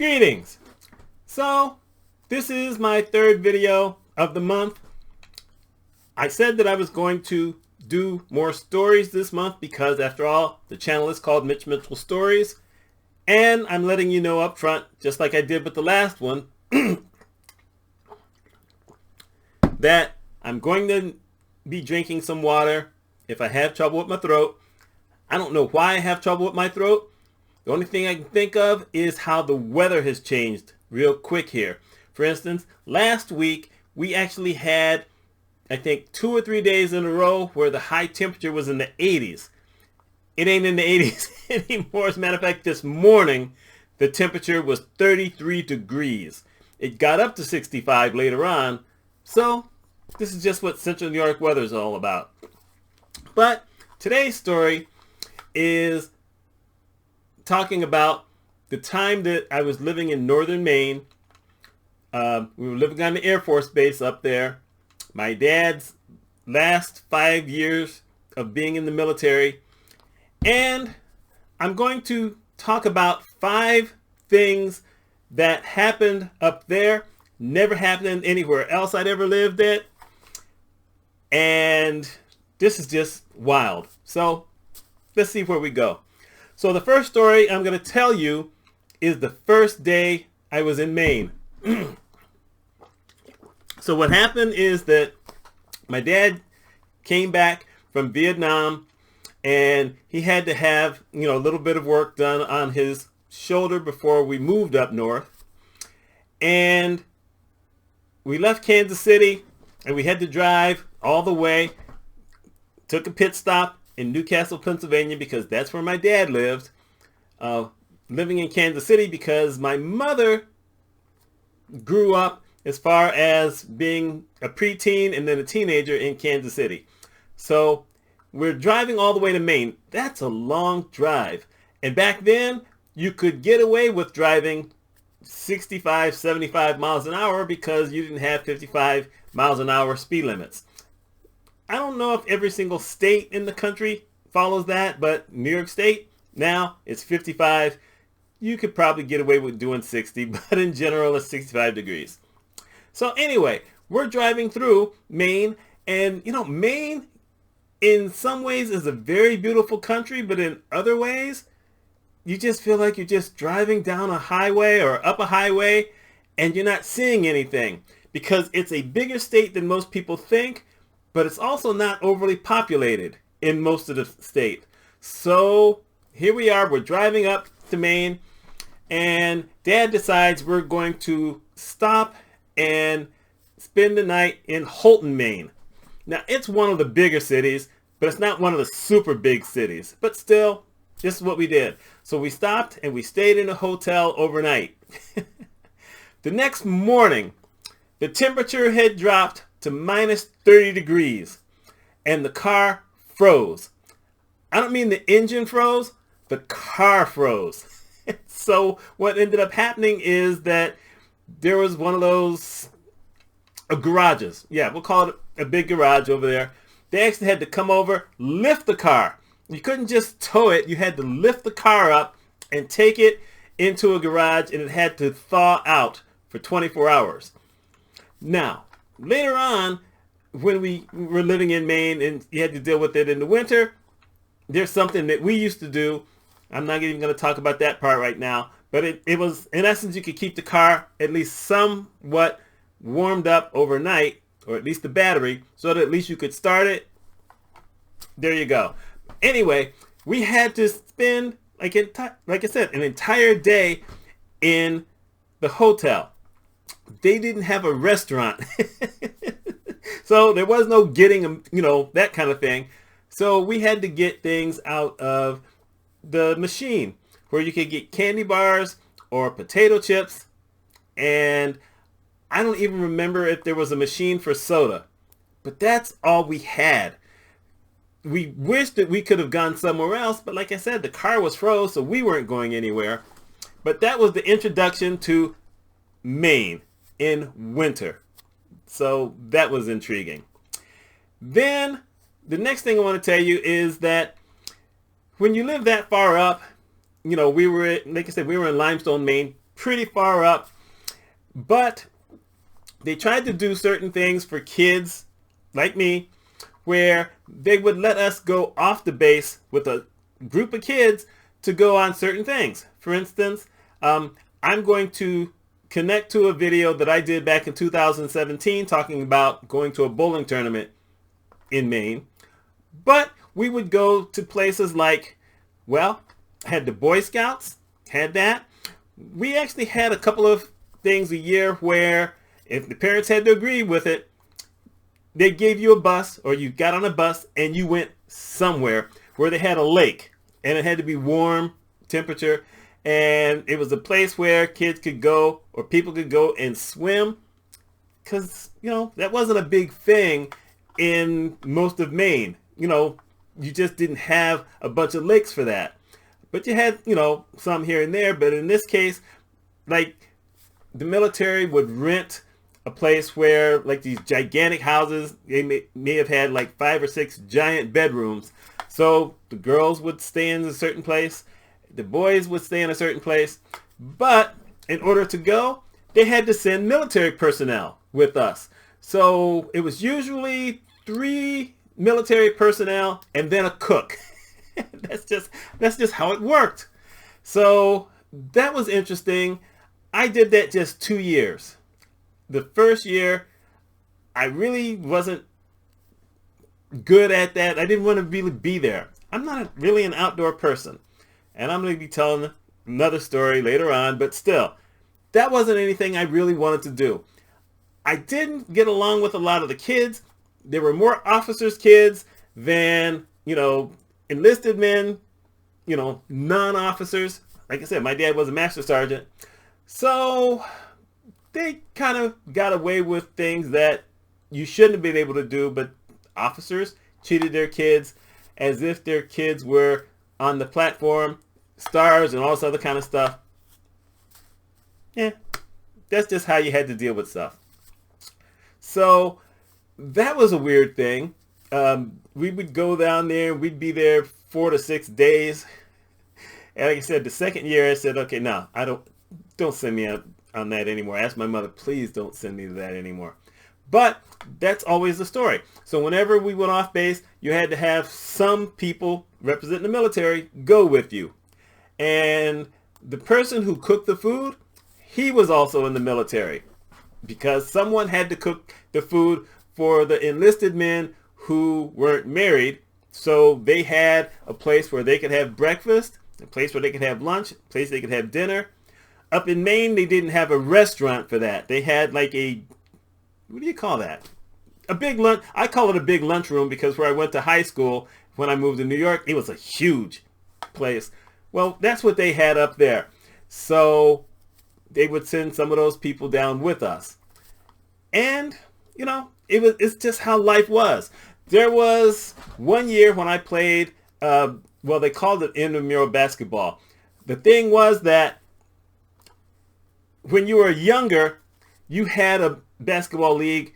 Greetings! So, this is my third video of the month. I said that I was going to do more stories this month because, after all, the channel is called Mitch Mitchell Stories. And I'm letting you know up front, just like I did with the last one, that I'm going to be drinking some water if I have trouble with my throat. I don't know why I have trouble with my throat. The only thing I can think of is how the weather has changed real quick here. For instance, last week we actually had, I think, 2 or 3 days in a row where the high temperature was in the 80s. It ain't in the 80s anymore. As a matter of fact, this morning the temperature was 33 degrees. It got up to 65 later on. So this is just what Central New York weather is all about. But today's story is talking about the time that I was living in northern Maine. We were living on the Air Force Base up there. My dad's last 5 years of being in the military. And I'm going to talk about 5 things that happened up there, never happened anywhere else I'd ever lived at. And this is just wild. So let's see where we go. So the first story I'm going to tell you is the first day I was in Maine. So what happened is that my dad came back from Vietnam and he had to have, a little bit of work done on his shoulder before we moved up north. And we left Kansas City and we had to drive all the way. Took a pit stop in Newcastle, Pennsylvania, because that's where my dad lived. Living in Kansas City because my mother grew up as far as being a preteen and then a teenager in Kansas City. So we're driving all the way to Maine. That's a long drive. And back then, you could get away with driving 65, 75 miles an hour because you didn't have 55 miles an hour speed limits. I don't know if every single state in the country follows that, but New York State, now it's 55. You could probably get away with doing 60, but in general, it's 65 degrees. So anyway, we're driving through Maine, and Maine in some ways is a very beautiful country, but in other ways, you just feel like you're just driving down a highway or up a highway, and you're not seeing anything because it's a bigger state than most people think. But it's also not overly populated in most of the state. So here we are, we're driving up to Maine, and Dad decides we're going to stop and spend the night in Holton, Maine. Now, it's one of the bigger cities, but it's not one of the super big cities. But still, this is what we did. So we stopped and we stayed in a hotel overnight. The next morning, the temperature had dropped to minus 30 degrees and the car froze. I don't mean the engine froze, the car froze. So what ended up happening is that there was one of those garages. Yeah, we'll call it a big garage over there. They actually had to come over, lift the car. You couldn't just tow it. You had to lift the car up and take it into a garage, and it had to thaw out for 24 hours. Now, later on, when we were living in Maine and you had to deal with it in the winter, there's something that we used to do. I'm not even going to talk about that part right now, but it was, in essence, you could keep the car at least somewhat warmed up overnight, or at least the battery, so that at least you could start it. There you go. Anyway, we had to spend, like I said, an entire day in the hotel. They didn't have a restaurant. So there was no getting them, that kind of thing. So we had to get things out of the machine where you could get candy bars or potato chips. And I don't even remember if there was a machine for soda. But that's all we had. We wished that we could have gone somewhere else. But like I said, the car was froze, so we weren't going anywhere. But that was the introduction to Maine in winter. So that was intriguing. Then the next thing I want to tell you is that when you live that far up, we were, like I said, we were in Limestone, Maine. pretty far up. But they tried to do certain things for kids like me, where they would let us go off the base with a group of kids to go on certain things. For instance, I'm going to connect to a video that I did back in 2017 talking about going to a bowling tournament in Maine. But we would go to places like, well, had the Boy Scouts, had that. We actually had a couple of things a year where if the parents had to agree with it, they gave you a bus, or you got on a bus and you went somewhere where they had a lake, and it had to be warm temperature, and it was a place where kids could go, or people could go and swim, because, you know, that wasn't a big thing in most of Maine. You know, you just didn't have a bunch of lakes for that. But you had, you know, some here and there. But in this case, like, the military would rent a place where, like, these gigantic houses, they may have had like 5 or 6 giant bedrooms. So the girls would stay in a certain place, the boys would stay in a certain place. But in order to go, they had to send military personnel with us. So it was usually 3 military personnel and then a cook. That's just how it worked. So that was interesting. I did that just 2 years. The first year, I really wasn't good at that. I didn't want to really be there. I'm not really an outdoor person. And I'm going to be telling another story later on, but still, that wasn't anything I really wanted to do. I didn't get along with a lot of the kids. There were more officers' kids than, you know, enlisted men, you know, non-officers. Like I said, my dad was a master sergeant. So they kind of got away with things that you shouldn't have been able to do, but officers treated their kids as if their kids were on the platform, stars and all this other kind of stuff. Yeah, that's just how you had to deal with stuff. So that was a weird thing. We would go down there, we'd be there 4 to 6 days. And like I said, the second year I said, okay, no, don't send me on that anymore. I asked my mother, please don't send me to that anymore. But that's always the story. So whenever we went off base, you had to have some people representing the military go with you. And the person who cooked the food, he was also in the military, because someone had to cook the food for the enlisted men who weren't married. So they had a place where they could have breakfast, a place where they could have lunch, a place they could have dinner. Up in Maine, they didn't have a restaurant for that. They had like a, what do you call that? A big lunch. I call it a big lunchroom because where I went to high school, when I moved to New York, it was a huge place. Well, that's what they had up there. So they would send some of those people down with us. And, you know, it's just how life was. There was one year when I played, well, they called it intramural basketball. The thing was that when you were younger, you had a basketball league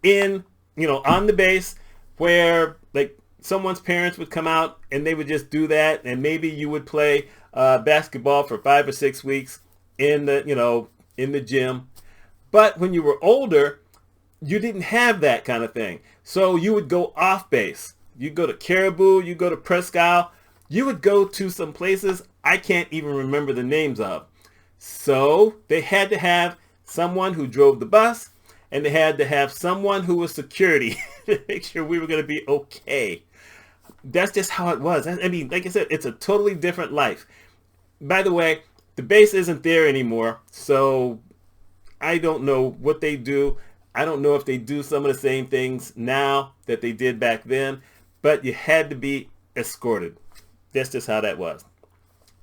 in, you know, on the base where like someone's parents would come out and they would just do that. And maybe you would play basketball for 5 or 6 weeks in the, you know, in the gym. But when you were older, you didn't have that kind of thing. So you would go off base. You go to Caribou, you go to Presque Isle. You would go to some places I can't even remember the names of. So they had to have someone who drove the bus, and they had to have someone who was security to make sure we were going to be okay. That's just how it was. I mean, like I said, it's a totally different life. By the way, the base isn't there anymore, so I don't know what they do. I don't know if they do some of the same things now that they did back then, but you had to be escorted. That's just how that was.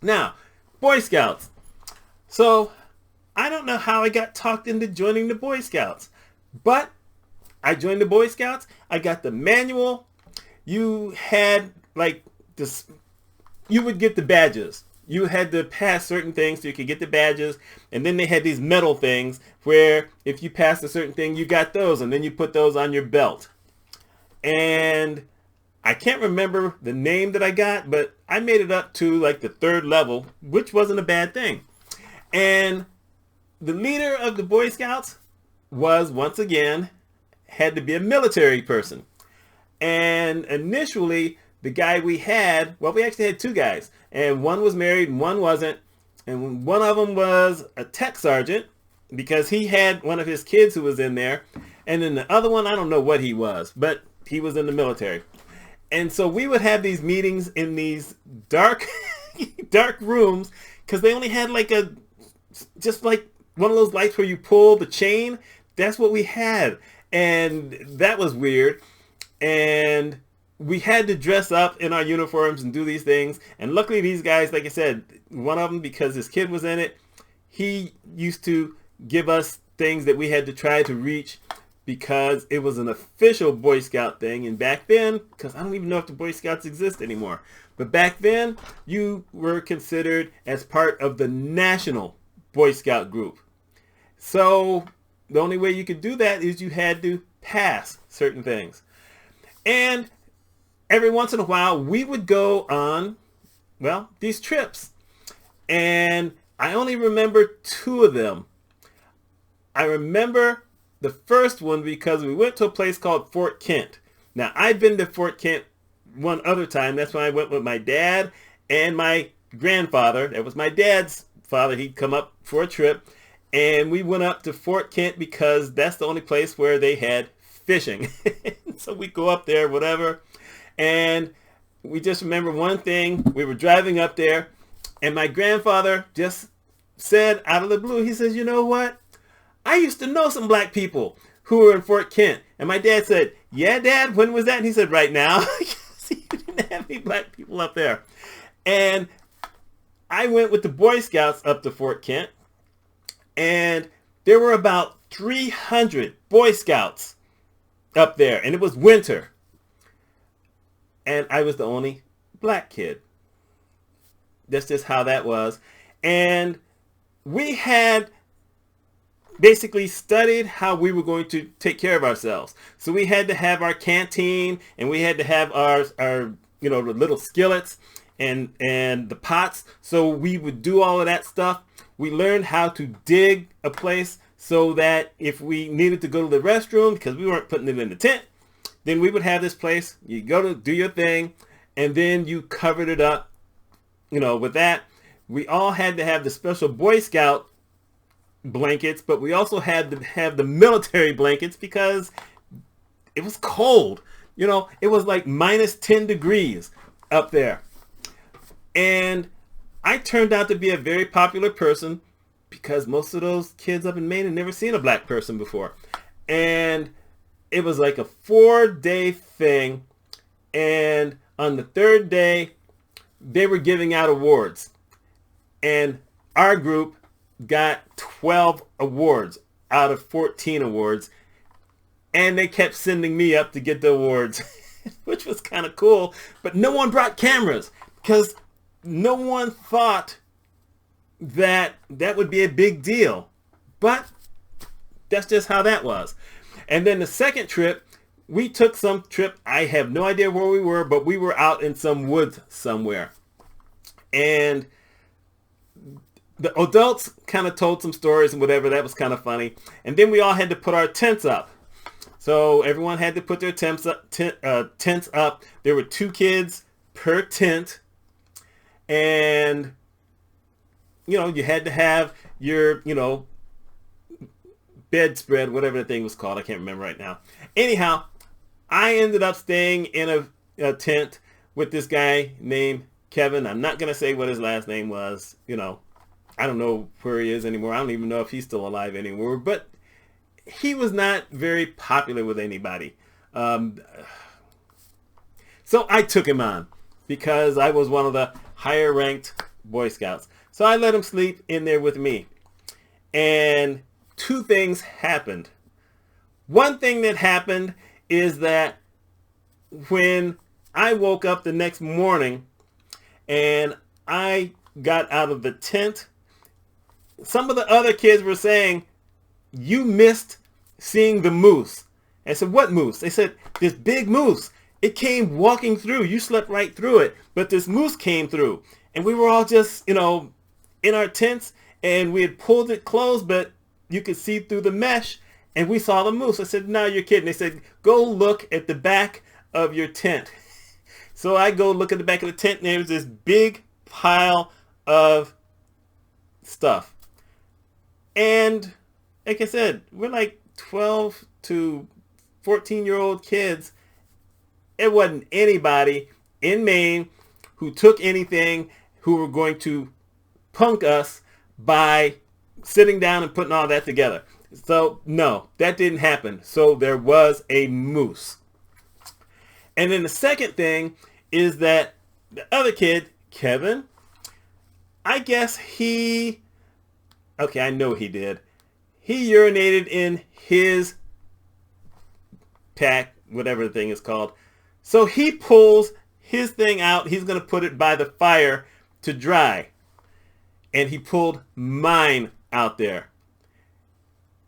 Now, Boy Scouts. So I don't know how I got talked into joining the Boy Scouts, but I joined the Boy Scouts. I got the manual. You had like this, you would get the badges. You had to pass certain things so you could get the badges. And then they had these metal things where if you passed a certain thing, you got those. And then you put those on your belt. And I can't remember the name that I got, but I made it up to like the 3rd level, which wasn't a bad thing. And the leader of the Boy Scouts was, once again, had to be a military person. And initially, the guy we actually had two guys. And one was married and one wasn't. And one of them was a tech sergeant because he had one of his kids who was in there. And then the other one, I don't know what he was, but he was in the military. And so we would have these meetings in these dark, dark rooms because they only had just like one of those lights where you pull the chain. That's what we had. And that was weird. And we had to dress up in our uniforms and do these things. And luckily these guys, like I said, one of them, because his kid was in it, he used to give us things that we had to try to reach because it was an official Boy Scout thing. And back then, because I don't even know if the Boy Scouts exist anymore, but back then you were considered as part of the national Boy Scout group. So the only way you could do that is you had to pass certain things. And every once in a while, we would go on, these trips. And I only remember two of them. I remember the first one because we went to a place called Fort Kent. Now, I'd been to Fort Kent one other time. That's when I went with my dad and my grandfather. That was my dad's father. He'd come up for a trip. And we went up to Fort Kent because that's the only place where they had fishing. So we go up there, whatever. And we just remember one thing. We were driving up there and my grandfather just said out of the blue, he says, you know what? I used to know some black people who were in Fort Kent. And my dad said, yeah, Dad, when was that? And he said, right now. He didn't have any black people up there. And I went with the Boy Scouts up to Fort Kent. And there were about 300 Boy Scouts up there. And it was winter. And I was the only black kid. That's just how that was. And we had basically studied how we were going to take care of ourselves. So we had to have our canteen and we had to have our the little skillets and the pots. So we would do all of that stuff. We learned how to dig a place so that if we needed to go to the restroom, because we weren't putting it in the tent, then we would have this place. You go to do your thing, and then you covered it up, with that. We all had to have the special Boy Scout blankets, but we also had to have the military blankets because it was cold. It was like minus 10 degrees up there. And I turned out to be a very popular person because most of those kids up in Maine had never seen a black person before. And it was like a 4-day thing. And on the third day, they were giving out awards. And our group got 12 awards out of 14 awards. And they kept sending me up to get the awards, which was kind of cool. But no one brought cameras because no one thought that would be a big deal. But that's just how that was. And then the second trip, we took some trip. I have no idea where we were, but we were out in some woods somewhere. And the adults kind of told some stories and whatever. That was kind of funny. And then we all had to put our tents up. So everyone had to put their tents up. There were 2 kids per tent. And, you had to have your, bedspread, whatever the thing was called. I can't remember right now. Anyhow, I ended up staying in a tent with this guy named Kevin. I'm not going to say what his last name was. I don't know where he is anymore. I don't even know if he's still alive anymore. But he was not very popular with anybody. So I took him on because I was one of the higher ranked Boy Scouts. So I let him sleep in there with me. And 2 things happened. One thing that happened is that when I woke up the next morning and I got out of the tent, some of the other kids were saying, you missed seeing the moose. I said, what moose? They said, this big moose. It came walking through. You slept right through it. But this moose came through. And we were all just, in our tents. and we had pulled it closed, but you could see through the mesh, and we saw the moose. I said, no, you're kidding. They said, go look at the back of your tent. So I go look at the back of the tent, and there's this big pile of stuff. And like I said, we're like 12 to 14-year-old kids. It wasn't anybody in Maine who took anything who were going to punk us by sitting down and putting all that together. So no, that didn't happen. So there was a moose. And then the second thing is that the other kid, Kevin, I guess I know he did. He urinated in his pack, whatever the thing is called. So he pulls his thing out. He's going to put it by the fire to dry. And he pulled mine out there.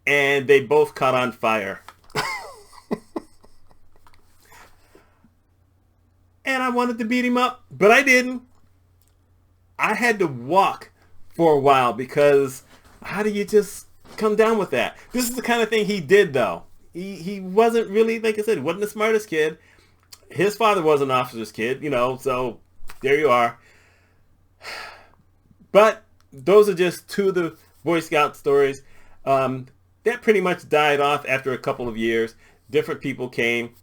And they both caught on fire. And I wanted to beat him up, but I didn't. I had to walk for a while because how do you just come down with that? This is the kind of thing he did, though. He wasn't really, like I said, he wasn't the smartest kid. His father was an officer's kid, so there you are. But those are just two of the Boy Scout stories. That pretty much died off after a couple of years. Different people came,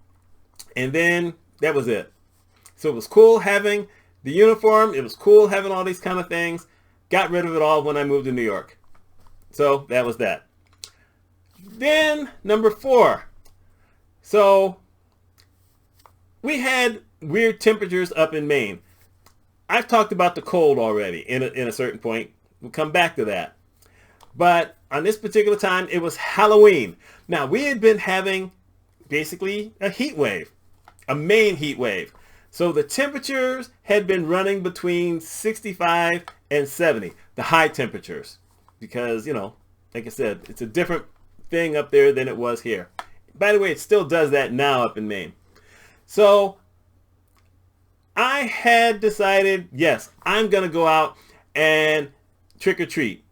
and then that was it. So it was cool having the uniform. It was cool having all these kind of things. Got rid of it all when I moved to New York. So that was that. Then number 4. So we had weird temperatures up in Maine. I've talked about the cold already in a certain point. We'll come back to that. But on this particular time, it was Halloween. Now, we had been having basically a heat wave, a Maine heat wave. So the temperatures had been running between 65 and 70, the high temperatures. Because, like I said, it's a different thing up there than it was here. By the way, it still does that now up in Maine. So I had decided, yes, I'm going to go out and trick or treat.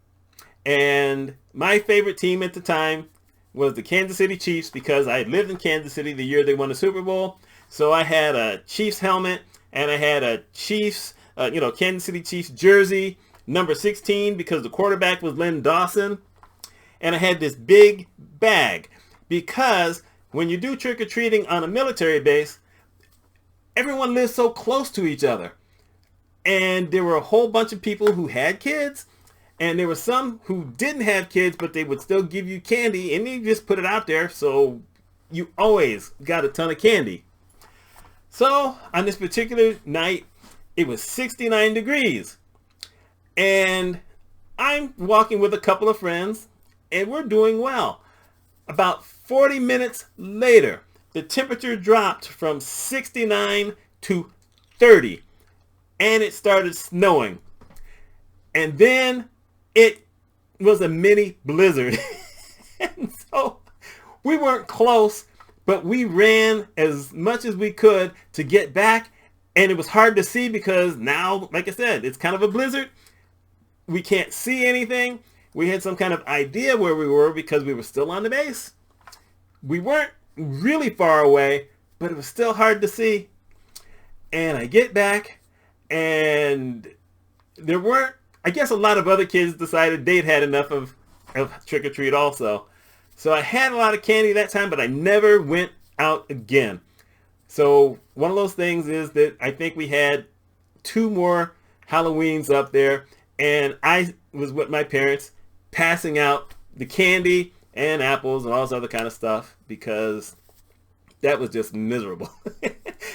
And my favorite team at the time was the Kansas City Chiefs because I had lived in Kansas City the year they won the Super Bowl. So I had a Chiefs helmet and I had a Chiefs, Kansas City Chiefs jersey, number 16, because the quarterback was Len Dawson. And I had this big bag because when you do trick-or-treating on a military base, everyone lives so close to each other. And there were a whole bunch of people who had kids, and there were some who didn't have kids, but they would still give you candy, and you just put it out there, so you always got a ton of candy. So on this particular night, it was 69 degrees. And I'm walking with a couple of friends, and we're doing well. About 40 minutes later, the temperature dropped from 69 to 30, and it started snowing. And then it was a mini blizzard. And so we weren't close, but we ran as much as we could to get back, and it was hard to see because now, like I said, it's kind of a blizzard. We can't see anything. We had some kind of idea where we were because we were still on the base. We weren't really far away, but it was still hard to see. And I get back, and there weren't, I guess a lot of other kids decided they'd had enough of trick-or-treat also. So I had a lot of candy that time, but I never went out again. So one of those things is that I think we had 2 more Halloweens up there, and I was with my parents passing out the candy and apples and all this other kind of stuff because that was just miserable.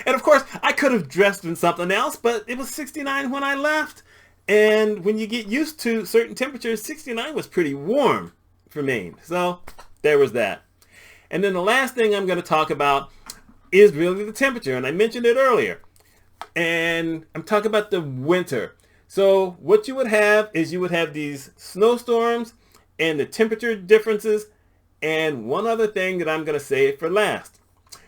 And of course, I could have dressed in something else, but it was 69 when I left. And when you get used to certain temperatures, 69 was pretty warm for Maine. So there was that. And then the last thing I'm going to talk about is really the temperature. And I mentioned it earlier. And I'm talking about the winter. So what you would have is you would have these snowstorms and the temperature differences. And one other thing that I'm going to say for last.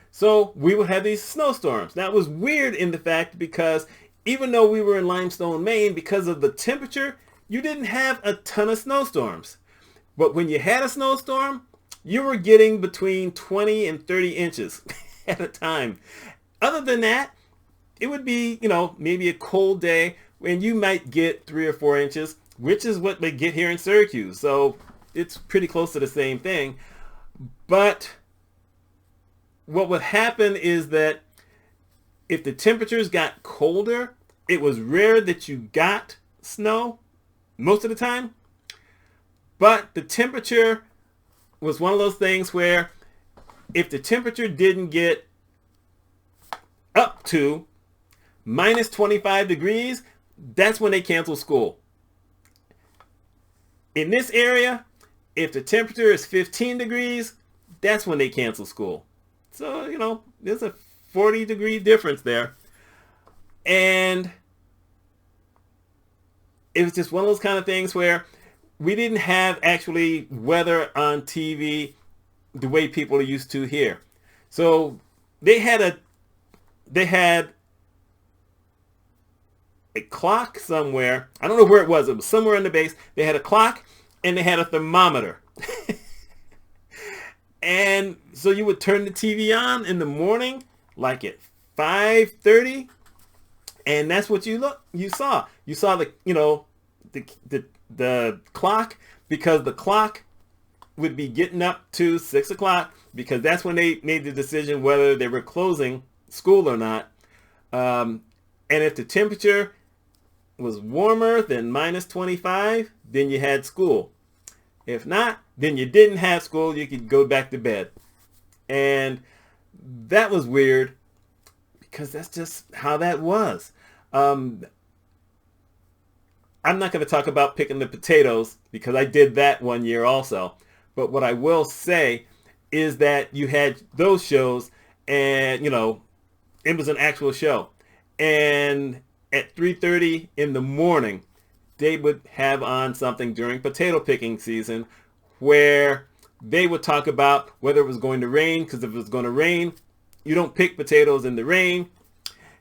So we would have these snowstorms. Now it was weird in the fact because even though we were in Limestone, Maine, because of the temperature, you didn't have a ton of snowstorms. But when you had a snowstorm, you were getting between 20 and 30 inches at a time. Other than that, it would be, maybe a cold day when you might get 3 or 4 inches, which is what they get here in Syracuse. So it's pretty close to the same thing. But what would happen is that if the temperatures got colder, it was rare that you got snow most of the time. But the temperature was one of those things where if the temperature didn't get up to minus 25 degrees, that's when they cancel school. In this area, if the temperature is 15 degrees, that's when they cancel school. So, there's a 40-degree difference there. And it was just one of those kind of things where we didn't have actually weather on TV the way people are used to here. So they had a clock somewhere. I don't know where it was. It was somewhere in the base. They had a clock and they had a thermometer. And so you would turn the TV on in the morning, like at 5:30, and that's what you saw. You saw the clock, because the clock would be getting up to 6 o'clock, because that's when they made the decision whether they were closing school or not. And if the temperature was warmer than minus 25, then you had school. If not, then you didn't have school. You could go back to bed. And that was weird, because that's just how that was. I'm not going to talk about picking the potatoes, because I did that one year also. But what I will say is that you had those shows, and, it was an actual show. And at 3:30 in the morning, they would have on something during potato picking season where they would talk about whether it was going to rain, because if it was going to rain, you don't pick potatoes in the rain.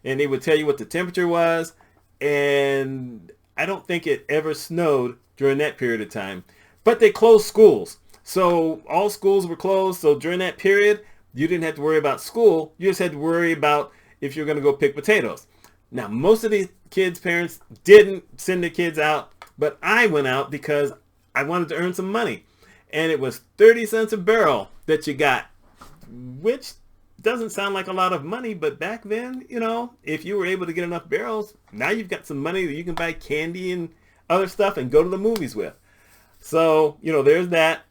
And they would tell you what the temperature was. And I don't think it ever snowed during that period of time. But they closed schools. So all schools were closed. So during that period, you didn't have to worry about school. You just had to worry about if you're going to go pick potatoes. Now, most of these kids' parents didn't send their kids out, but I went out because I wanted to earn some money. And it was 30 cents a barrel that you got, which doesn't sound like a lot of money, but back then, if you were able to get enough barrels, now you've got some money that you can buy candy and other stuff and go to the movies with. So, there's that.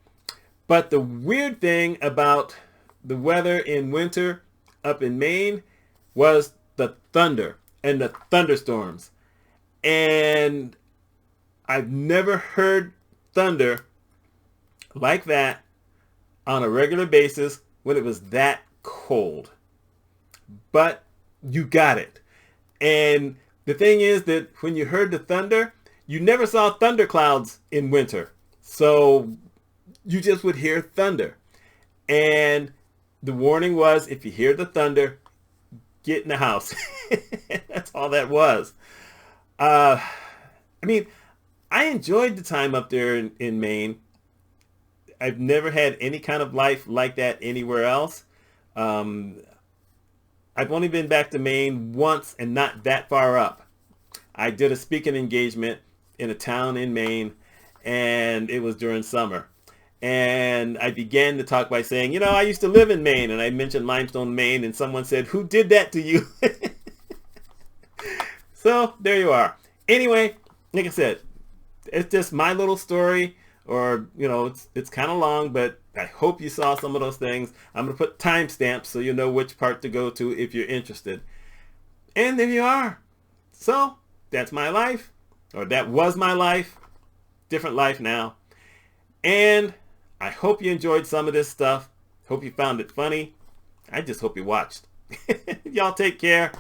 But the weird thing about the weather in winter up in Maine was the thunder and the thunderstorms. And I've never heard thunder like that on a regular basis when it was that cold. But you got it. And the thing is that when you heard the thunder, you never saw thunderclouds in winter. So you just would hear thunder. And the warning was, if you hear the thunder, get in the house. That's all that was. I enjoyed the time up there in Maine. I've never had any kind of life like that anywhere else. I've only been back to Maine once, and not that far up. I did a speaking engagement in a town in Maine, and it was during summer. And I began to talk by saying, I used to live in Maine, and I mentioned Limestone, Maine, and someone said, "Who did that to you?" So there you are. Anyway, like I said, it's just my little story, or, it's kind of long, but I hope you saw some of those things. I'm going to put timestamps so you know which part to go to if you're interested. And there you are. So that's my life, or that was my life. Different life now. And I hope you enjoyed some of this stuff. Hope you found it funny. I just hope you watched. Y'all take care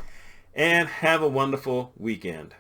and have a wonderful weekend.